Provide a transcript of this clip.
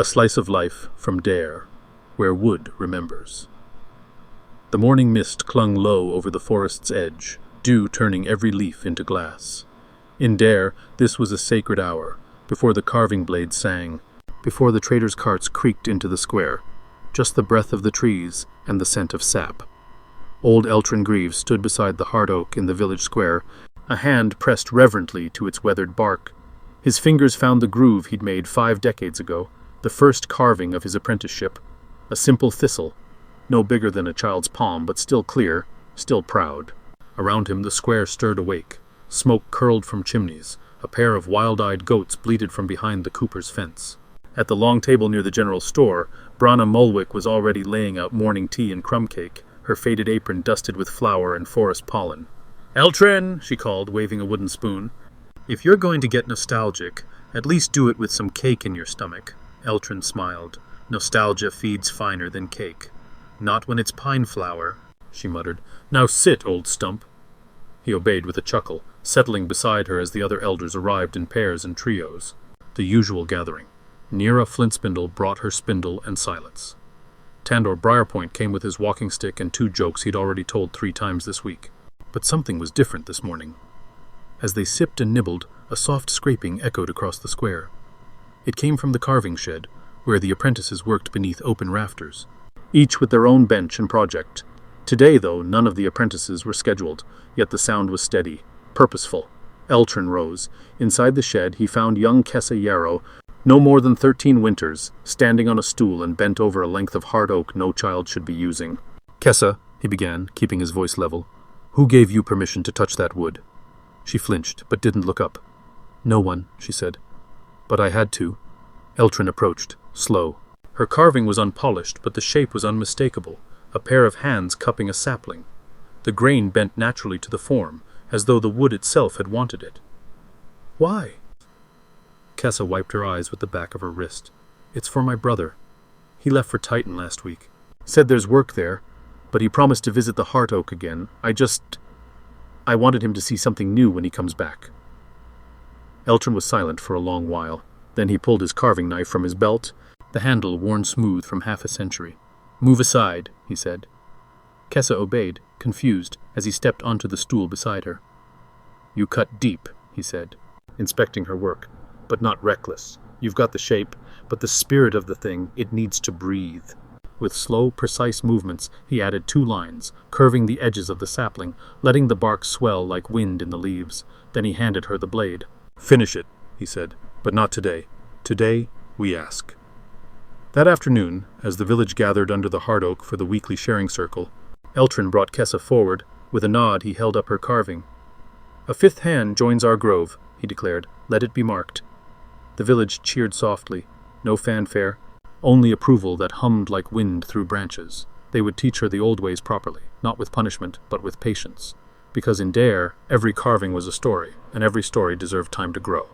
A slice of life from Dare, where wood remembers. The morning mist clung low over the forest's edge, dew turning every leaf into glass. In Dare, this was a sacred hour, before the carving blade sang, before the traders' carts creaked into the square, just the breath of the trees and the scent of sap. Old Eltrin Greaves stood beside the hard oak in the village square, a hand pressed reverently to its weathered bark. His fingers found the groove he'd made 5 decades ago, the first carving of his apprenticeship, a simple thistle, no bigger than a child's palm, but still clear, still proud. Around him the square stirred awake. Smoke curled from chimneys. A pair of wild-eyed goats bleated from behind the cooper's fence. At the long table near the general store, Brana Mulwick was already laying out morning tea and crumb cake, her faded apron dusted with flour and forest pollen. "Eltrin," she called, waving a wooden spoon. "If you're going to get nostalgic, at least do it with some cake in your stomach." Eltrin smiled. "Nostalgia feeds finer than cake. Not when it's pine flour," she muttered. "Now sit, old stump." He obeyed with a chuckle, settling beside her as the other elders arrived in pairs and trios. The usual gathering. Nera Flintspindle brought her spindle and silence. Tandor Briarpoint came with his walking stick and 2 jokes he'd already told 3 times this week. But something was different this morning. As they sipped and nibbled, a soft scraping echoed across the square. It came from the carving shed, where the apprentices worked beneath open rafters, each with their own bench and project. Today, though, none of the apprentices were scheduled, yet the sound was steady, purposeful. Eltrin rose. Inside the shed, he found young Kessa Yarrow, no more than 13 winters, standing on a stool and bent over a length of hard oak no child should be using. "Kessa," he began, keeping his voice level, "who gave you permission to touch that wood?" She flinched, but didn't look up. "No one," she said. "But I had to." Eltrin approached, slow. Her carving was unpolished, but the shape was unmistakable, a pair of hands cupping a sapling. The grain bent naturally to the form, as though the wood itself had wanted it. "Why?" Kessa wiped her eyes with the back of her wrist. "It's for my brother. He left for Titan last week. Said there's work there, but he promised to visit the Heart Oak again. I wanted him to see something new when he comes back." Eltrin was silent for a long while. Then he pulled his carving knife from his belt, the handle worn smooth from half a century. "Move aside," he said. Kessa obeyed, confused, as he stepped onto the stool beside her. "You cut deep," he said, inspecting her work, "but not reckless. You've got the shape, but the spirit of the thing, it needs to breathe." With slow, precise movements, he added 2 lines, curving the edges of the sapling, letting the bark swell like wind in the leaves. Then he handed her the blade. "Finish it," he said, "but not today. Today, we ask." That afternoon, as the village gathered under the hard oak for the weekly sharing circle, Eltrin brought Kessa forward. With a nod, he held up her carving. "A 5th hand joins our grove," he declared. "Let it be marked." The village cheered softly. No fanfare, only approval that hummed like wind through branches. They would teach her the old ways properly, not with punishment, but with patience. Because in Dare, every carving was a story, and every story deserved time to grow.